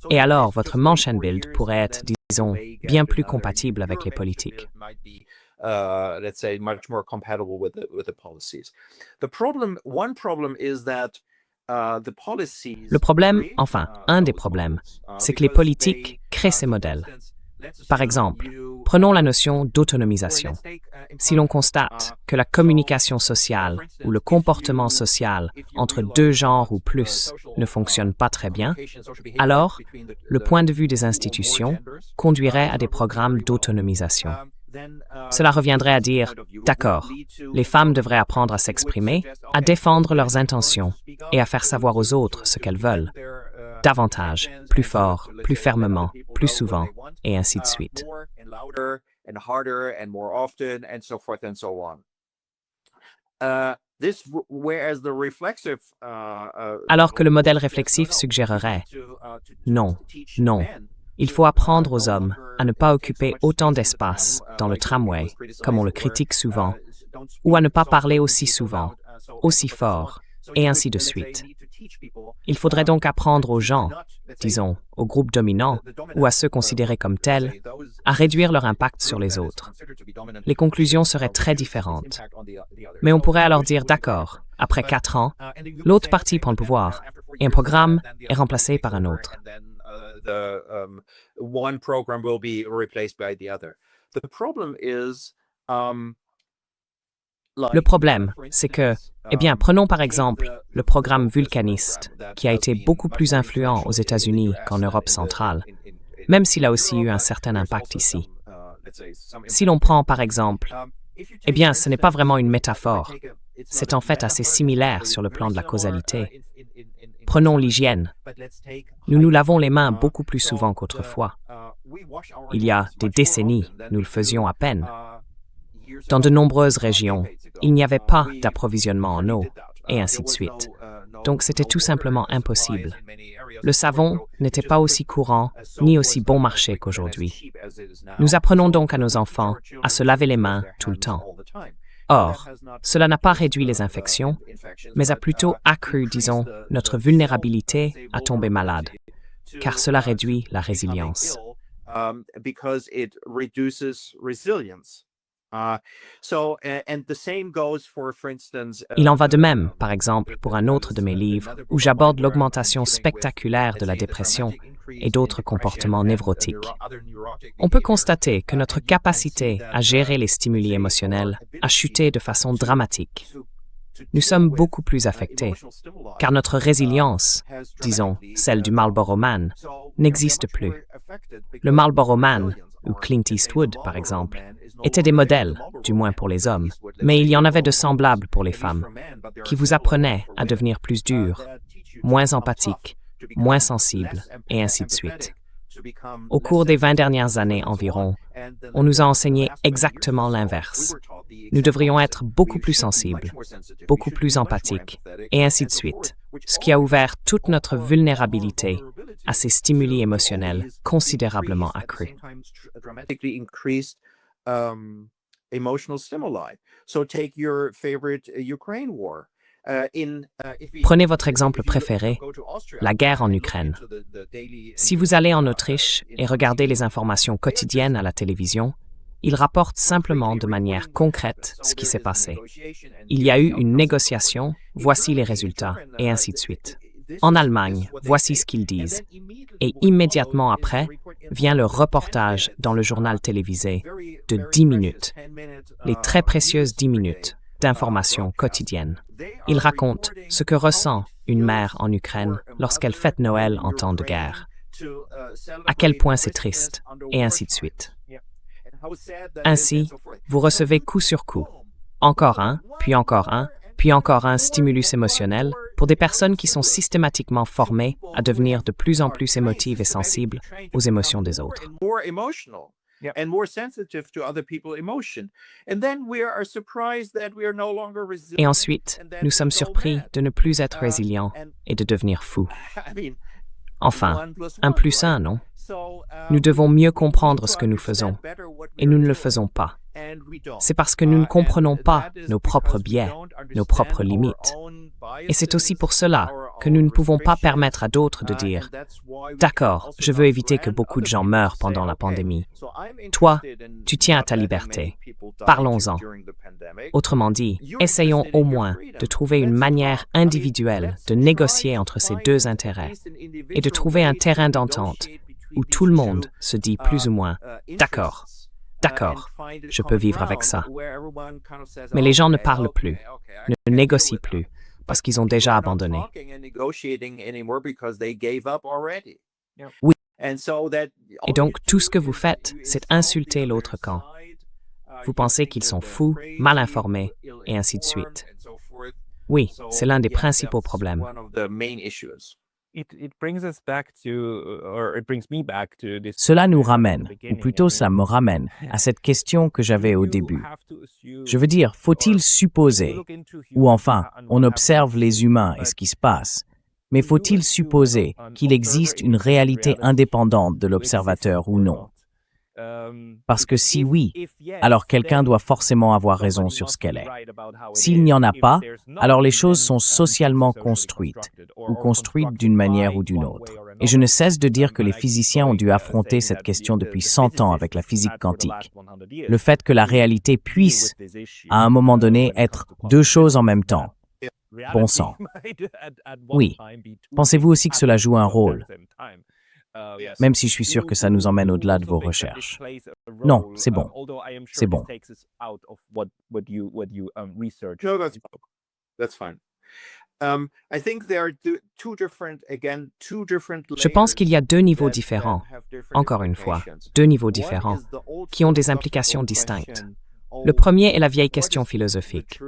et alors votre Menschenbild pourrait être, disons, bien plus compatible avec les politiques. Le problème, enfin, un des problèmes, c'est que les politiques créent ces modèles. Par exemple, prenons la notion d'autonomisation. Si l'on constate que la communication sociale ou le comportement social entre deux genres ou plus ne fonctionne pas très bien, alors le point de vue des institutions conduirait à des programmes d'autonomisation. Cela reviendrait à dire, d'accord, les femmes devraient apprendre à s'exprimer, à défendre leurs intentions et à faire savoir aux autres ce qu'elles veulent. Davantage, plus fort, plus fermement, plus souvent, et ainsi de suite. Alors que le modèle réflexif suggérerait non, il faut apprendre aux hommes à ne pas occuper autant d'espace dans le tramway, comme on le critique souvent, ou à ne pas parler aussi souvent, aussi fort, et ainsi de suite. Il faudrait donc apprendre aux gens, disons, aux groupes dominants ou à ceux considérés comme tels, à réduire leur impact sur les autres. Les conclusions seraient très différentes. Mais on pourrait alors dire, d'accord, après 4 ans, l'autre partie prend le pouvoir et un programme est remplacé par un autre. One program will be replaced by the other. The problem is, Le problème, c'est que, prenons par exemple le programme vulcaniste, qui a été beaucoup plus influent aux États-Unis qu'en Europe centrale, même s'il a aussi eu un certain impact ici. Si l'on prend par exemple, ce n'est pas vraiment une métaphore, c'est en fait assez similaire sur le plan de la causalité. Prenons l'hygiène. Nous nous lavons les mains beaucoup plus souvent qu'autrefois. Il y a des décennies, nous le faisions à peine. Dans de nombreuses régions, il n'y avait pas d'approvisionnement en eau, et ainsi de suite. Donc c'était tout simplement impossible. Le savon n'était pas aussi courant ni aussi bon marché qu'aujourd'hui. Nous apprenons donc à nos enfants à se laver les mains tout le temps. Or, cela n'a pas réduit les infections, mais a plutôt accru, disons, notre vulnérabilité à tomber malade, car cela réduit la résilience. Il en va de même, par exemple, pour un autre de mes livres où j'aborde l'augmentation spectaculaire de la dépression et d'autres comportements névrotiques. On peut constater que notre capacité à gérer les stimuli émotionnels a chuté de façon dramatique. Nous sommes beaucoup plus affectés, car notre résilience, disons, celle du Marlboro Man, n'existe plus. Le Marlboro Man, ou Clint Eastwood, par exemple, étaient des modèles, du moins pour les hommes, mais il y en avait de semblables pour les femmes, qui vous apprenaient à devenir plus durs, moins empathiques, moins sensibles, et ainsi de suite. Au cours des 20 dernières années environ, on nous a enseigné exactement l'inverse. Nous devrions être beaucoup plus sensibles, beaucoup plus empathiques, et ainsi de suite, ce qui a ouvert toute notre vulnérabilité à ces stimuli émotionnels considérablement accrus. Prenez votre exemple préféré, la guerre en Ukraine. Si vous allez en Autriche et regardez les informations quotidiennes à la télévision, ils rapportent simplement de manière concrète ce qui s'est passé. Il y a eu une négociation, voici les résultats, et ainsi de suite. En Allemagne, voici ce qu'ils disent. Et immédiatement après, vient le reportage dans le journal télévisé de 10 minutes, les très précieuses 10 minutes d'informations quotidiennes. Il raconte ce que ressent une mère en Ukraine lorsqu'elle fête Noël en temps de guerre. À quel point c'est triste, et ainsi de suite. Ainsi, vous recevez coup sur coup, encore un, puis encore un, puis encore un stimulus émotionnel pour des personnes qui sont systématiquement formées à devenir de plus en plus émotives et sensibles aux émotions des autres. Et ensuite, nous sommes surpris de ne plus être résilients et de devenir fous. Enfin, 1 + 1, non? Nous devons mieux comprendre ce que nous faisons, et nous ne le faisons pas. C'est parce que nous ne comprenons pas nos propres biais, nos propres limites. Et c'est aussi pour cela que nous ne pouvons pas permettre à d'autres de dire « D'accord, je veux éviter que beaucoup de gens meurent pendant la pandémie. Toi, tu tiens à ta liberté. Parlons-en. » Autrement dit, essayons au moins de trouver une manière individuelle de négocier entre ces deux intérêts et de trouver un terrain d'entente où tout le monde se dit plus ou moins « D'accord, d'accord, je peux vivre avec ça. » Mais les gens ne parlent plus, ne négocient plus, parce qu'ils ont déjà abandonné. Oui. Et donc, tout ce que vous faites, c'est insulter l'autre camp. Vous pensez qu'ils sont fous, mal informés, et ainsi de suite. Oui, c'est l'un des principaux problèmes. Cela nous ramène, ou plutôt ça me ramène, à cette question que j'avais au début. Je veux dire, faut-il supposer, ou enfin, on observe les humains et ce qui se passe, mais faut-il supposer qu'il existe une réalité indépendante de l'observateur ou non? Parce que si oui, alors quelqu'un doit forcément avoir raison sur ce qu'elle est. S'il n'y en a pas, alors les choses sont socialement construites, ou construites d'une manière ou d'une autre. Et je ne cesse de dire que les physiciens ont dû affronter cette question depuis 100 ans avec la physique quantique. Le fait que la réalité puisse, à un moment donné, être deux choses en même temps. Bon sang. Oui. Pensez-vous aussi que cela joue un rôle? Même si je suis sûr que ça nous emmène au-delà de vos recherches. Non, c'est bon. C'est bon. No, that's fine. I think there are two different Je pense qu'il y a deux niveaux différents, encore une fois, deux niveaux différents, qui ont des implications distinctes. Le premier est la vieille question philosophique.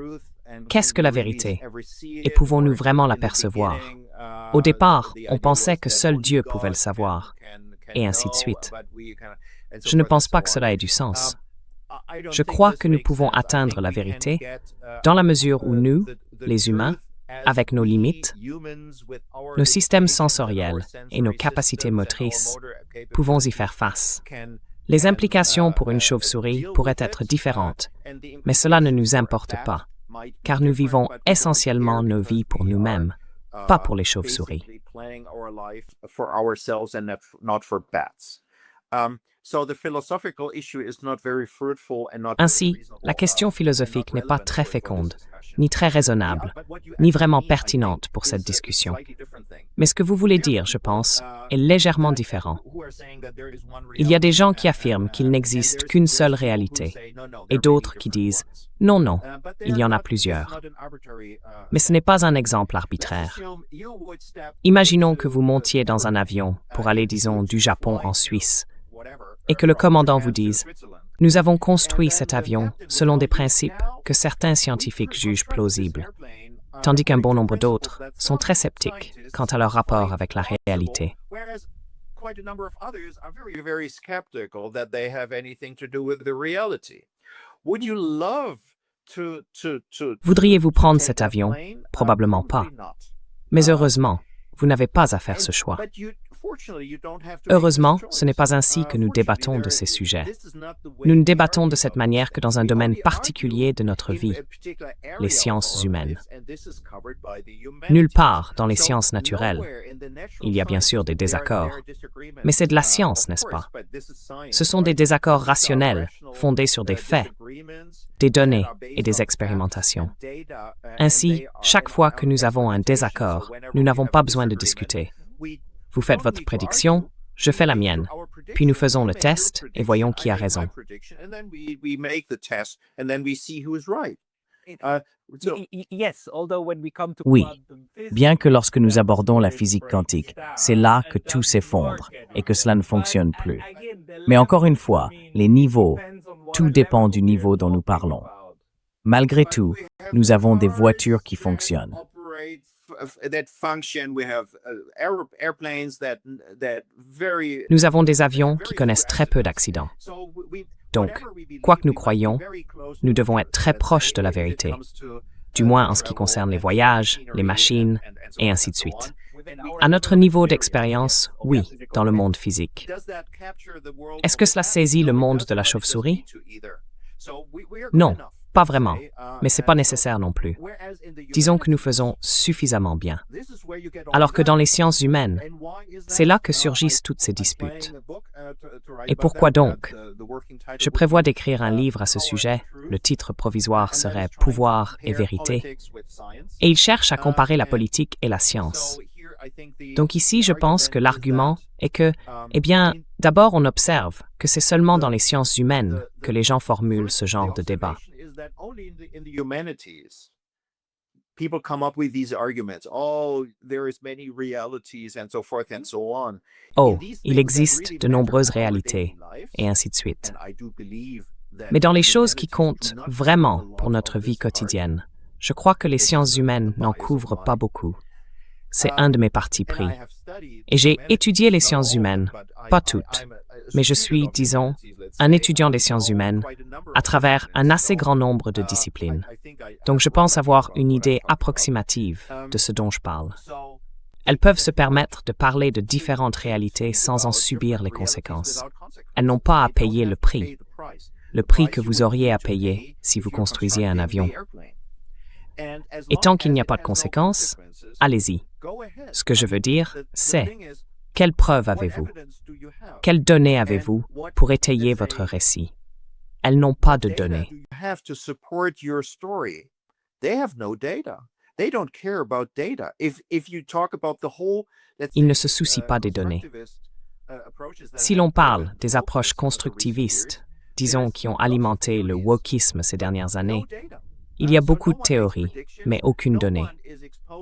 Qu'est-ce que la vérité? Et pouvons-nous vraiment la percevoir? Au départ, on pensait que seul Dieu pouvait le savoir, et ainsi de suite. Je ne pense pas que cela ait du sens. Je crois que nous pouvons atteindre la vérité dans la mesure où nous, les humains, avec nos limites, nos systèmes sensoriels et nos capacités motrices, pouvons y faire face. Les implications pour une chauve-souris pourraient être différentes, mais cela ne nous importe pas, car nous vivons essentiellement nos vies pour nous-mêmes, pas pour les chauves-souris. Ainsi, la question philosophique n'est pas très féconde, ni très raisonnable, ni vraiment pertinente pour cette discussion. Mais ce que vous voulez dire, je pense, est légèrement différent. Il y a des gens qui affirment qu'il n'existe qu'une seule réalité, et d'autres qui disent « non, non, il y en a plusieurs ». Mais ce n'est pas un exemple arbitraire. Imaginons que vous montiez dans un avion pour aller, disons, du Japon en Suisse, et que le commandant vous dise « Nous avons construit cet avion selon des principes que certains scientifiques jugent plausibles, tandis qu'un bon nombre d'autres sont très sceptiques quant à leur rapport avec la réalité. » Voudriez-vous prendre cet avion? Probablement pas. Mais heureusement, vous n'avez pas à faire ce choix. Heureusement, ce n'est pas ainsi que nous débattons de ces sujets. Nous ne débattons de cette manière que dans un domaine particulier de notre vie, les sciences humaines. Nulle part dans les sciences naturelles. Il y a bien sûr des désaccords, mais c'est de la science, n'est-ce pas? Ce sont des désaccords rationnels, fondés sur des faits, des données et des expérimentations. Ainsi, chaque fois que nous avons un désaccord, nous n'avons pas besoin de discuter. Vous faites votre prédiction, je fais la mienne. Puis nous faisons le test et voyons qui a raison. Oui, bien que lorsque nous abordons la physique quantique, c'est là que tout s'effondre et que cela ne fonctionne plus. Mais encore une fois, les niveaux, tout dépend du niveau dont nous parlons. Malgré tout, nous avons des voitures qui fonctionnent. Nous avons des avions qui connaissent très peu d'accidents. Donc, quoi que nous croyions, nous devons être très proches de la vérité, du moins en ce qui concerne les voyages, les machines, et ainsi de suite. À notre niveau d'expérience, oui, dans le monde physique. Est-ce que cela saisit le monde de la chauve-souris? Non, pas vraiment, mais ce n'est pas nécessaire non plus. Disons que nous faisons suffisamment bien. Alors que dans les sciences humaines, c'est là que surgissent toutes ces disputes. Et pourquoi donc? Je prévois d'écrire un livre à ce sujet. Le titre provisoire serait « Pouvoir et vérité ». Et il cherche à comparer la politique et la science. Donc ici, je pense que l'argument est que, eh bien, d'abord on observe que c'est seulement dans les sciences humaines que les gens formulent ce genre de débat. Oh, il existe de nombreuses réalités, et ainsi de suite. Mais dans les choses qui comptent vraiment pour notre vie quotidienne, je crois que les sciences humaines n'en couvrent pas beaucoup. C'est un de mes partis pris. Et j'ai étudié les sciences humaines, pas toutes, mais je suis, disons, un étudiant des sciences humaines à travers un assez grand nombre de disciplines. Donc je pense avoir une idée approximative de ce dont je parle. Elles peuvent se permettre de parler de différentes réalités sans en subir les conséquences. Elles n'ont pas à payer le prix que vous auriez à payer si vous construisiez un avion. Et tant qu'il n'y a pas de conséquences, allez-y. Ce que je veux dire, c'est quelles preuves avez-vous? Quelles données avez-vous pour étayer votre récit? Elles n'ont pas de données. Ils ne se soucient pas des données. Si l'on parle des approches constructivistes, disons qui ont alimenté le wokisme ces dernières années, il y a beaucoup de théories, mais aucune donnée.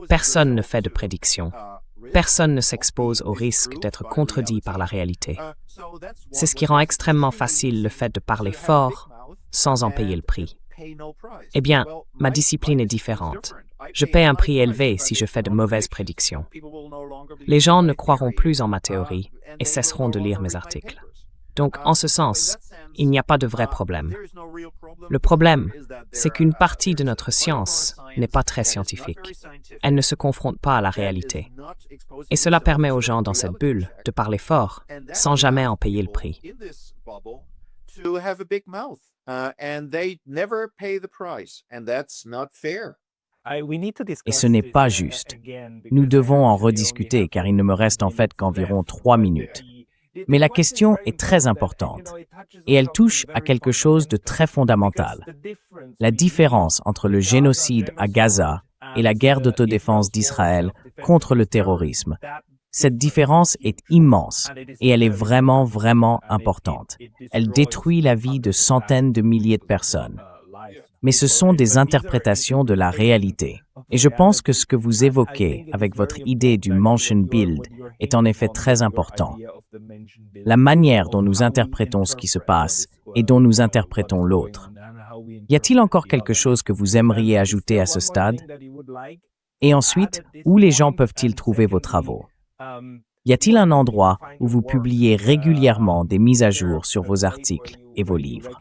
Personne ne fait de prédictions. Personne ne s'expose au risque d'être contredit par la réalité. C'est ce qui rend extrêmement facile le fait de parler fort sans en payer le prix. Eh bien, ma discipline est différente. Je paie un prix élevé si je fais de mauvaises prédictions. Les gens ne croiront plus en ma théorie et cesseront de lire mes articles. Donc, en ce sens, il n'y a pas de vrai problème. Le problème, c'est qu'une partie de notre science n'est pas très scientifique. Elle ne se confronte pas à la réalité. Et cela permet aux gens dans cette bulle de parler fort sans jamais en payer le prix. Et ce n'est pas juste. Nous devons en rediscuter car il ne me reste en fait qu'environ 3 minutes. Mais la question est très importante et elle touche à quelque chose de très fondamental. La différence entre le génocide à Gaza et la guerre d'autodéfense d'Israël contre le terrorisme. Cette différence est immense et elle est vraiment, vraiment importante. Elle détruit la vie de centaines de milliers de personnes. Mais ce sont des interprétations de la réalité. Et je pense que ce que vous évoquez avec votre idée du Mansion Build est en effet très important. La manière dont nous interprétons ce qui se passe et dont nous interprétons l'autre. Y a-t-il encore quelque chose que vous aimeriez ajouter à ce stade? Et ensuite, où les gens peuvent-ils trouver vos travaux? Y a-t-il un endroit où vous publiez régulièrement des mises à jour sur vos articles et vos livres?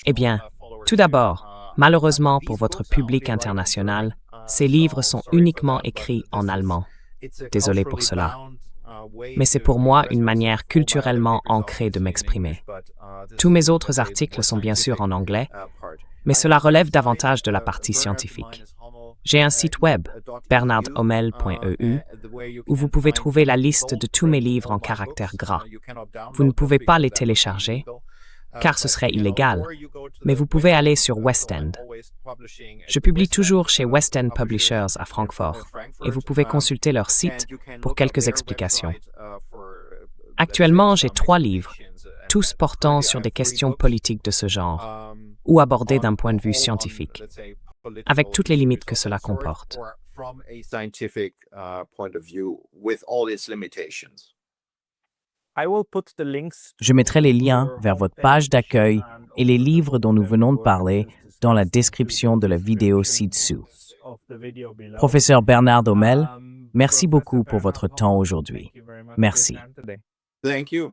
Eh bien, tout d'abord, malheureusement pour votre public international, ces livres sont uniquement écrits en allemand. Désolé pour cela. Mais c'est pour moi une manière culturellement ancrée de m'exprimer. Tous mes autres articles sont bien sûr en anglais, mais cela relève davantage de la partie scientifique. J'ai un site web, bernardhommel.eu, où vous pouvez trouver la liste de tous mes livres en caractères gras. Vous ne pouvez pas les télécharger, car ce serait illégal, mais vous pouvez aller sur West End. Je publie toujours chez West End Publishers à Francfort, et vous pouvez consulter leur site pour quelques explications. Actuellement, j'ai 3 livres, tous portant sur des questions politiques de ce genre, ou abordés d'un point de vue scientifique, avec toutes les limites que cela comporte. Je mettrai les liens vers votre page d'accueil et les livres dont nous venons de parler dans la description de la vidéo ci-dessous. Professeur Bernard Hommel, merci beaucoup pour votre temps aujourd'hui. Merci. Thank you.